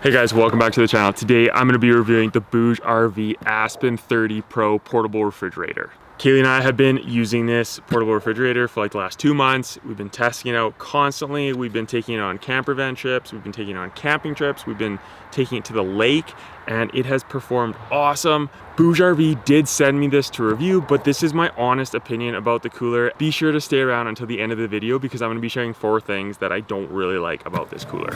Hey guys, welcome back to the channel. Today I'm going to be reviewing the BougeRV Aspen 30 Pro portable refrigerator. Kaylee and I have been using this portable refrigerator for like the last 2 months. We've been testing it out constantly. We've been taking it on campervan trips. We've been taking it on camping trips. We've been taking it to the lake and it has performed awesome. BougeRV did send me this to review, but this is my honest opinion about the cooler. Be sure to stay around until the end of the video because I'm going to be sharing 4 things that I don't really like about this cooler.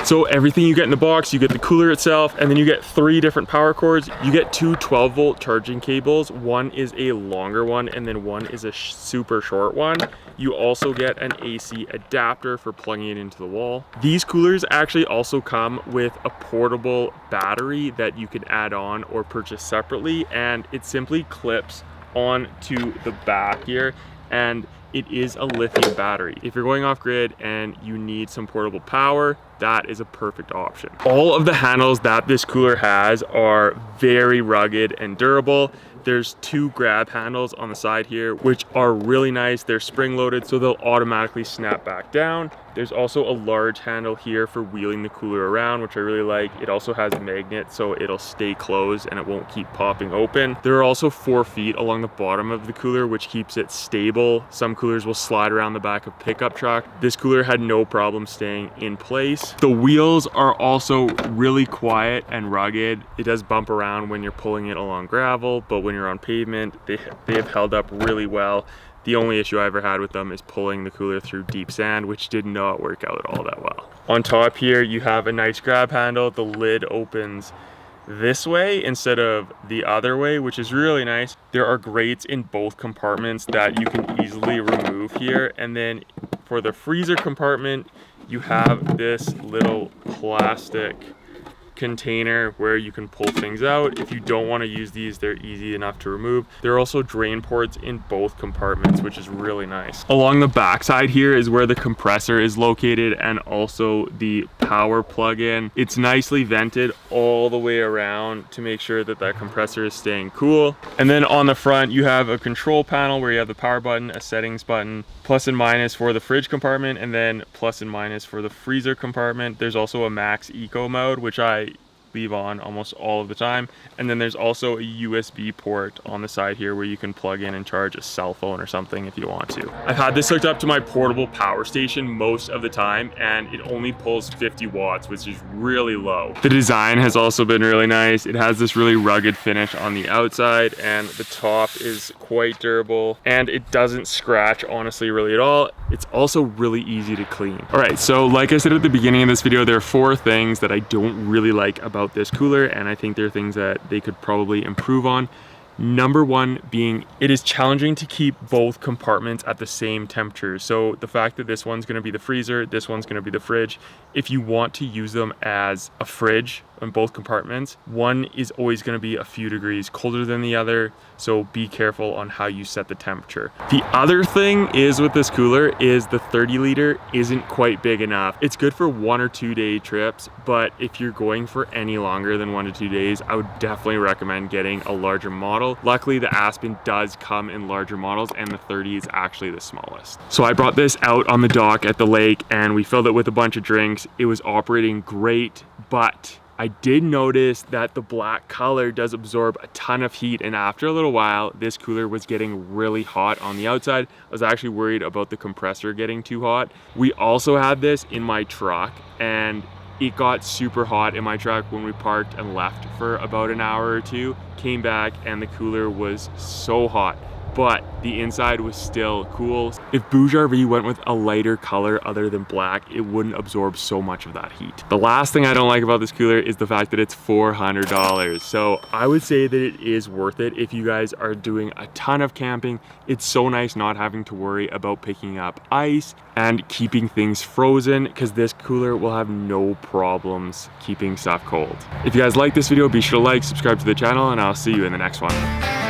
So everything you get in the box, you get the cooler itself, and then you get 3 different power cords. You get 2 12-volt charging cables. One is a longer one, and then one is a super short one. You also get an AC adapter for plugging it into the wall. These coolers actually also come with a portable battery that you can add on or purchase separately, and it simply clips onto the back here, and it is a lithium battery. If you're going off grid and you need some portable power, that is a perfect option. All of the handles that this cooler has are very rugged and durable. There's 2 grab handles on the side here, which are really nice. They're spring loaded, so they'll automatically snap back down. There's also a large handle here for wheeling the cooler around, which I really like. It also has magnets, so it'll stay closed and it won't keep popping open. There are also 4 feet along the bottom of the cooler, which keeps it stable. Some coolers will slide around the back of pickup truck. This cooler had no problem staying in place. The wheels are also really quiet and rugged. It does bump around when you're pulling it along gravel, but when you're on pavement, they have held up really well. The only issue I ever had with them is pulling the cooler through deep sand, which did not work out at all that well. On top here, you have a nice grab handle. The lid opens this way instead of the other way, which is really nice. There are grates in both compartments that you can easily remove here. And then for the freezer compartment, you have this little plastic container where you can pull things out. If you don't want to use these, they're easy enough to remove. There are also drain ports in both compartments, which is really nice. Along the back side here is where the compressor is located and also the power plug-in. It's nicely vented all the way around to make sure that that compressor is staying cool. And then on the front, you have a control panel where you have the power button, a settings button, plus and minus for the fridge compartment, and then plus and minus for the freezer compartment. There's also a max eco mode, which I leave on almost all of the time. And then there's also a USB port on the side here where you can plug in and charge a cell phone or something if you want to. I've had this hooked up to my portable power station most of the time and it only pulls 50 watts, which is really low. The design has also been really nice. It has this really rugged finish on the outside and the top is quite durable and it doesn't scratch honestly really at all. It's also really easy to clean. All right, so like I said at the beginning of this video, there are 4 things that I don't really like about this cooler, and I think there are things that they could probably improve on. Number 1 being it is challenging to keep both compartments at the same temperature. So the fact that this one's going to be the freezer, this one's going to be the fridge, if you want to use them as a fridge in both compartments, one is always going to be a few degrees colder than the other, so be careful on how you set the temperature. The other thing is with this cooler is the 30 liter isn't quite big enough. It's good for 1 or 2 day trips, but if you're going for any longer than 1 to 2 days, I would definitely recommend getting a larger model. Luckily, the Aspen does come in larger models and the 30 is actually the smallest. So I brought this out on the dock at the lake and we filled it with a bunch of drinks. It was operating great, but I did notice that the black color does absorb a ton of heat, and after a little while this cooler was getting really hot on the outside. I was actually worried about the compressor getting too hot. We also had this in my truck and it got super hot in my truck when we parked and left for about an hour or 2, came back and the cooler was so hot, but the inside was still cool. If BougeRV went with a lighter color other than black, it wouldn't absorb so much of that heat. The last thing I don't like about this cooler is the fact that it's $400. So I would say that it is worth it if you guys are doing a ton of camping. It's so nice not having to worry about picking up ice and keeping things frozen, because this cooler will have no problems keeping stuff cold. If you guys like this video, be sure to like, subscribe to the channel, and I'll see you in the next one.